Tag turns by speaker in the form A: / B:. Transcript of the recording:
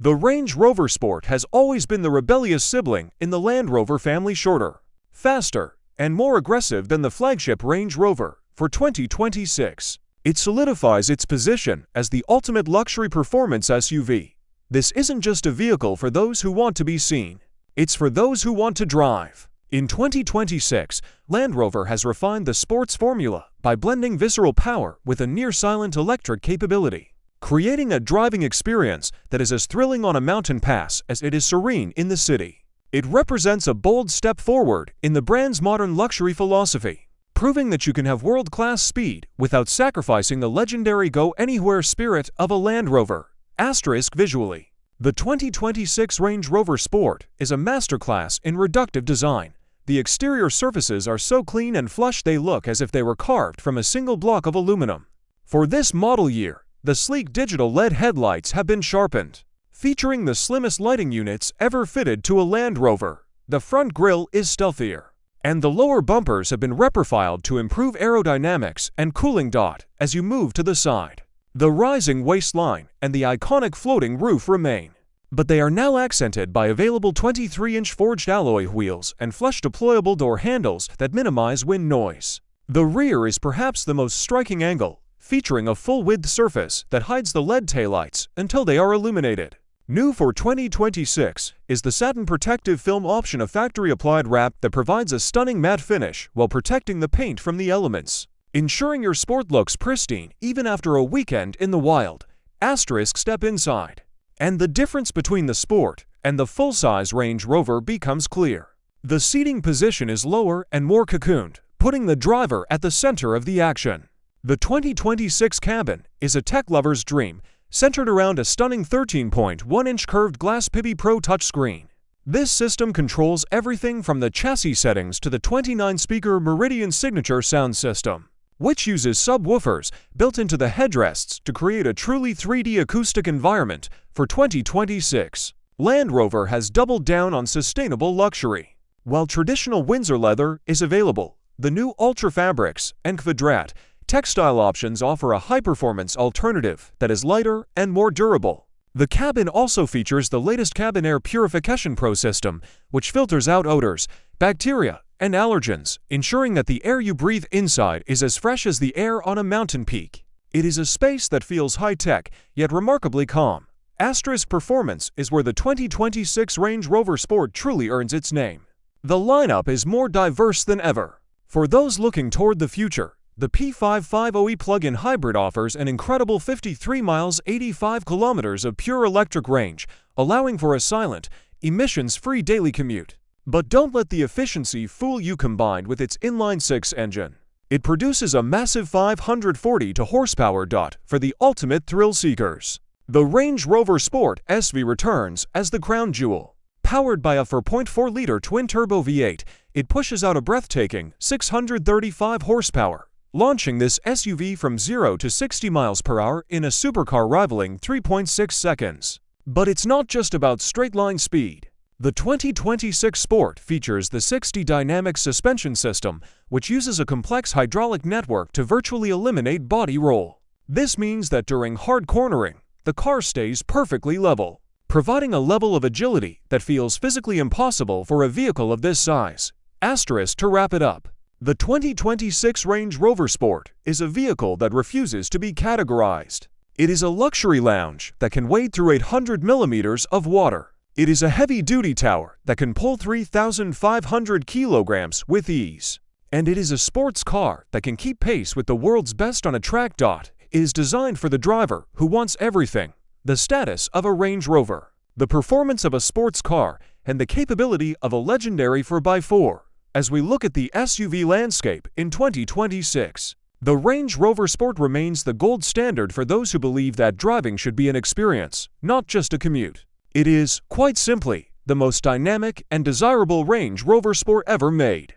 A: The Range Rover Sport has always been the rebellious sibling in the Land Rover family, shorter, faster, and more aggressive than the flagship Range Rover. For 2026, it solidifies its position as the ultimate luxury performance SUV. This isn't just a vehicle for those who want to be seen, it's for those who want to drive. In 2026, Land Rover has refined the sports formula by blending visceral power with a near-silent electric capability, creating a driving experience that is as thrilling on a mountain pass as it is serene in the city. It represents a bold step forward in the brand's modern luxury philosophy, proving that you can have world-class speed without sacrificing the legendary go-anywhere spirit of a Land Rover. Visually, the 2026 Range Rover Sport is a masterclass in reductive design. The exterior surfaces are so clean and flush they look as if they were carved from a single block of aluminum. For this model year, the sleek digital LED headlights have been sharpened, featuring the slimmest lighting units ever fitted to a Land Rover. The front grille is stealthier, and the lower bumpers have been reprofiled to improve aerodynamics and cooling. As you move to the side, the rising waistline and the iconic floating roof remain, but they are now accented by available 23-inch forged alloy wheels and flush deployable door handles that minimize wind noise. The rear is perhaps the most striking angle, featuring a full-width surface that hides the LED taillights until they are illuminated. New for 2026 is the satin protective film option, a factory-applied wrap that provides a stunning matte finish while protecting the paint from the elements, ensuring your Sport looks pristine even after a weekend in the wild. Step inside, and the difference between the Sport and the full-size Range Rover becomes clear. The seating position is lower and more cocooned, putting the driver at the center of the action. The 2026 cabin is a tech lover's dream, centered around a stunning 13.1-inch curved glass PIBI Pro touchscreen. This system controls everything from the chassis settings to the 29-speaker Meridian signature sound system, which uses subwoofers built into the headrests to create a truly 3D acoustic environment. For 2026, Land Rover has doubled down on sustainable luxury. While traditional Windsor leather is available, the new Ultra Fabrics and Quadrat textile options offer a high-performance alternative that is lighter and more durable. The cabin also features the latest Cabin Air Purification Pro system, which filters out odors, bacteria, and allergens, ensuring that the air you breathe inside is as fresh as the air on a mountain peak. It is a space that feels high-tech, yet remarkably calm. Performance is where the 2026 Range Rover Sport truly earns its name. The lineup is more diverse than ever. For those looking toward the future, the P550e plug-in hybrid offers an incredible 53 miles 85 kilometers of pure electric range, allowing for a silent, emissions-free daily commute. But don't let the efficiency fool you. Combined with its inline-six engine, it produces a massive 540 horsepower. For the ultimate thrill seekers, the Range Rover Sport SV returns as the crown jewel. Powered by a 4.4-liter twin-turbo V8, it pushes out a breathtaking 635 horsepower, launching this SUV from 0 to 60 miles per hour in a supercar rivaling 3.6 seconds. But it's not just about straight-line speed. The 2026 Sport features the 60 dynamic suspension system, which uses a complex hydraulic network to virtually eliminate body roll. This means that during hard cornering, the car stays perfectly level, providing a level of agility that feels physically impossible for a vehicle of this size. To wrap it up, the 2026 Range Rover Sport is a vehicle that refuses to be categorized. It is a luxury lounge that can wade through 800 millimeters of water. It is a heavy-duty tower that can pull 3,500 kilograms with ease. And it is a sports car that can keep pace with the world's best on a track. It is designed for the driver who wants everything: the status of a Range Rover, the performance of a sports car, and the capability of a legendary 4x4. As we look at the SUV landscape in 2026, the Range Rover Sport remains the gold standard for those who believe that driving should be an experience, not just a commute. It is, quite simply, the most dynamic and desirable Range Rover Sport ever made.